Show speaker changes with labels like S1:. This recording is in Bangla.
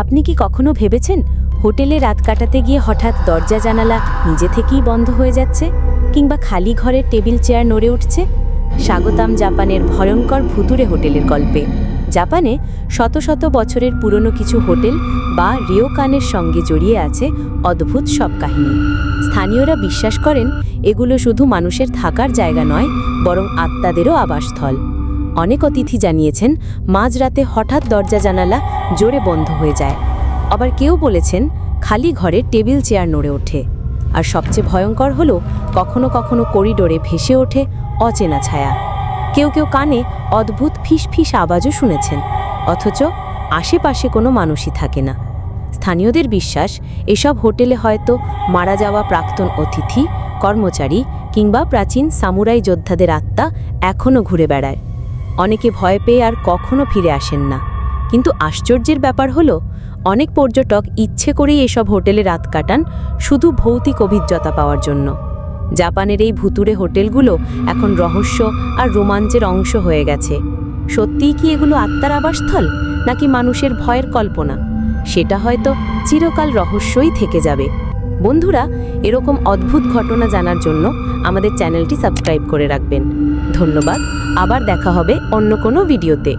S1: আপনি কি কখনো ভেবেছেন হোটেলে রাত কাটাতে গিয়ে হঠাৎ দরজা জানালা নিজে থেকেই বন্ধ হয়ে যাচ্ছে, কিংবা খালি ঘরের টেবিল চেয়ার নড়ে উঠছে? স্বাগতম জাপানের ভয়ঙ্কর ভুতুড়ে হোটেলের গল্পে। জাপানে শত শত বছরের পুরনো কিছু হোটেল বা রিয়োকানের সঙ্গে জড়িয়ে আছে অদ্ভুত সব কাহিনী। স্থানীয়রা বিশ্বাস করেন এগুলো শুধু মানুষের থাকার জায়গা নয়, বরং আত্মাদেরও আবাসস্থল। অনেক অতিথি জানিয়েছেন মাঝরাতে হঠাৎ দরজা জানালা জোরে বন্ধ হয়ে যায়। আবার কেউ বলেছেন খালি ঘরে টেবিল চেয়ার নড়ে ওঠে। আর সবচেয়ে ভয়ঙ্কর হলো কখনো কখনো করিডোরে ভেসে ওঠে অচেনা ছায়া। কেউ কেউ কানে অদ্ভুত ফিস ফিস আওয়াজও শুনেছেন, অথচ আশেপাশে কোনো মানুষই থাকে না। স্থানীয়দের বিশ্বাস এসব হোটেলে হয়তো মারা যাওয়া প্রাক্তন অতিথি, কর্মচারী কিংবা প্রাচীন সামুরাই যোদ্ধাদের আত্মা এখনও ঘুরে বেড়ায়। অনেকে ভয় পেয়ে আর কখনো ফিরে আসেন না। কিন্তু আশ্চর্যের ব্যাপার হলো অনেক পর্যটক ইচ্ছে করেই এসব হোটেলে রাত কাটান শুধু ভৌতিক অভিজ্ঞতা পাওয়ার জন্য। জাপানের এই ভুতুড়ে হোটেলগুলো এখন রহস্য আর রোমাঞ্চের অংশ হয়ে গেছে। সত্যিই কি এগুলো আত্মার আবাসস্থল, নাকি মানুষের ভয়ের কল্পনা? সেটা হয়তো চিরকাল রহস্যই থেকে যাবে। বন্ধুরা, এরকম অদ্ভুত ঘটনা জানার জন্য আমাদের চ্যানেলটি সাবস্ক্রাইব করে রাখবেন। ধন্যবাদ। আবার দেখা হবে অন্য কোনো ভিডিওতে।